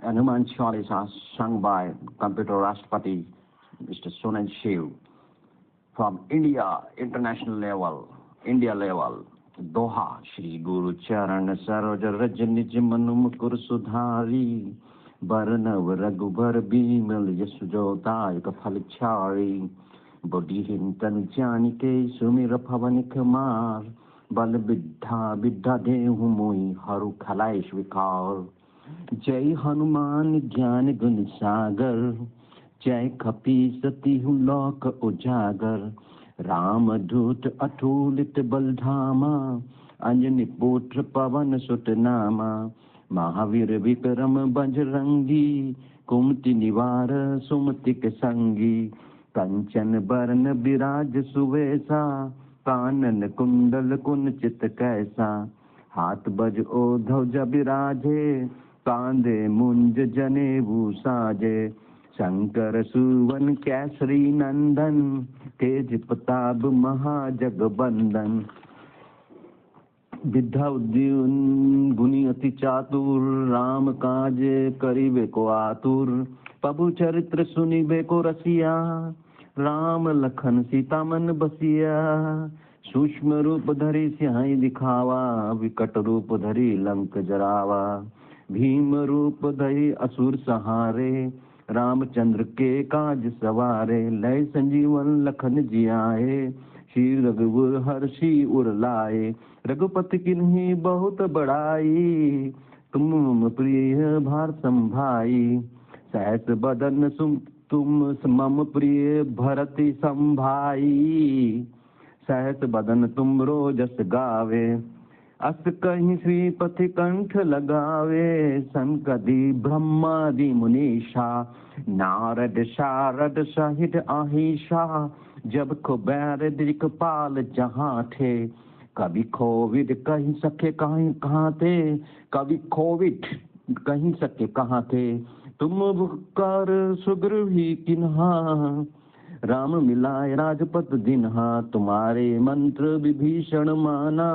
Hanuman Chalisa sung by Computer Rashtrapati Mr. Sonal Shiv from India, international level, India level. Doha Shri Guru Charan Saroj Raj Nij Manu Mukur Sudhari Barnav Raghubar Bimal Yasujota Yukafal Chari Bodhihin Tan Janike Sumira Pavan Kumar Bal Bidha Bidha Dehu Mui Haru Kalaish Vikar जय हनुमान ज्ञान गुण सागर जय कपी सती लोक उजागर राम दूत अतुलित बलधामा अंजनी पुत्र पवन सुत नामा महावीर विक्रम बजरंगी कुमति निवार सुमति के संगी कंचन बरन विराज सुवेसा कानन कुंडल कुंचित कैसा हाथ बज ओढ़ विराजे कांधे मुंज जनेऊ साजे शंकर सुवन केसरी नंदन तेज प्रताप महाजगबंदन विद्या उद्यन गुणी अति चातुर राम काज करिबे को आतुर प्रभु चरित्र सुनिबे को रसिया राम लखन सीता मन बसिया सूक्ष्म रूप धरि सिहाई दिखावा विकट रूप धरि लंक जरावा भीम रूप धरि असुर सहारे रामचंद्र के काज सवारे लय संजीवन लखन जियाए श्री रघुवर हर्षि उर लाए रघुपति किन्हीं बहुत बड़ाई तुम मम प्रिय भार संभाई सहस बदन तुम मम प्रिय भरति संभाई सहस बदन तुम रोजस गावे अस कहीं श्रीपति कंठ लगावे संकदि ब्रह्मादि मुनीषा नारद शारद सहित आहिषा जब कुबेर दिक्पाल जहाँ थे कभी कोविद कहीं सके कहाँ थे कभी कोविद कहीं सके कहाँ थे तुम कर सुग्रीव ही किन्हा राम मिलाए राजपत दिन्हा तुम्हारे मंत्र विभीषण माना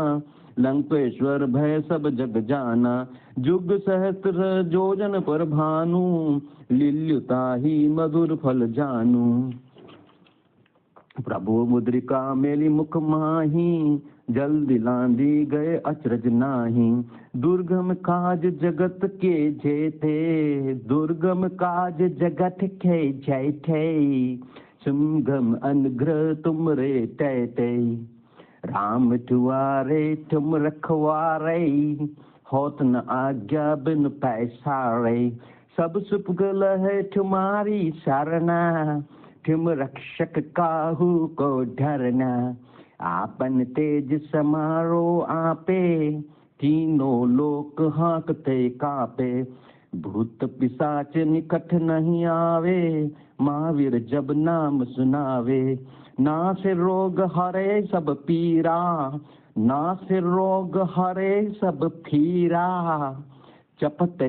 लंकेश्वर भय सब जग जाना जुग सहस्त्र जोजन पर भानु लील्युता ही मधुर फल जानू प्रभु मुद्रिका मेली मुख माही जल दिलांदी गए अचरज नाही दुर्गम काज जगत के जेते दुर्गम काज जगत के जेते सुगम अनुग्रह तुम रे तैते राम तुआरे तुम रखवारे होत न आज्ञा बिन पैसारे सब सुपगल है तुम्हारी शरणा तुम रक्षक काहू को डरना आपन तेज समारो आपे तीनों लोक हाँकते कापे भूत पिशाच निकट नहीं आवे महावीर जब नाम सुनावे नाश रोग हरे सब पीरा नाश रोग हरे सब पीरा चपत